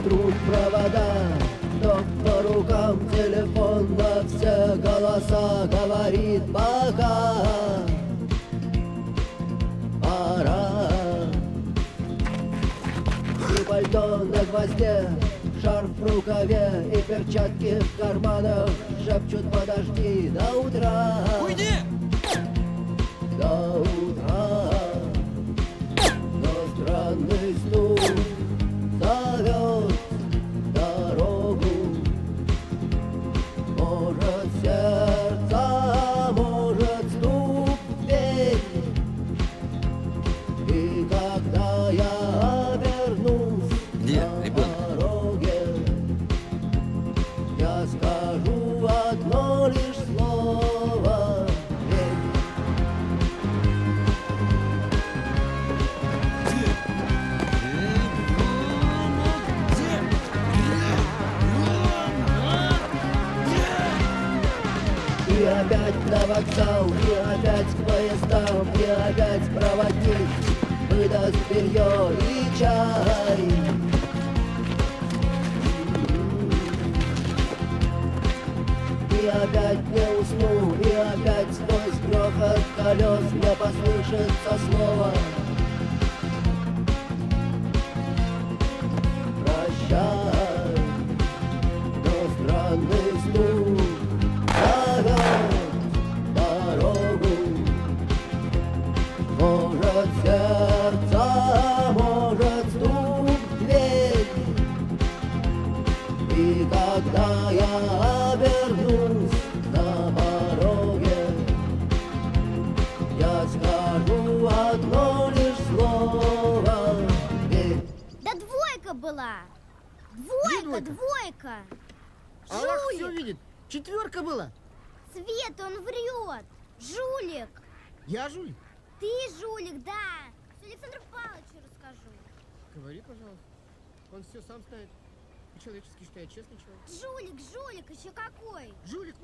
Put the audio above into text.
трут провода, но по рукам телефон на все голоса говорит пока. Пора. И пальто на гвозде, шарф в рукаве и перчатки в карманах шепчут: подожди до утра. Уйди! До утра. Но странный стук зовет дорогу. Может, сердце, может, стук в дверь. И когда я обернусь Где на ребенок? дороге, я скажу одно лишь слово: верь. И опять на вокзал, и опять к поездам, и опять проводник выдаст белье и чай. И опять не усну, и опять сквозь грохот колес мне послышится слово: прощай. Но странный стук зовет дорогу. Может, сердце, может, стук в дверь. И когда я обернусь на пороге, я скажу одно лишь слово: верь. Да двойка была! Двойка, двойка? двойка! Аллах все Жулик! видит. Четверка была. Света, он врет! Жулик! Я жулик? Ты жулик, да! Все Александру Павловичу расскажу. Говори, пожалуйста. Он все сам знает. По-человечески считает, честный человек. Жулик, жулик, еще какой! Жулик,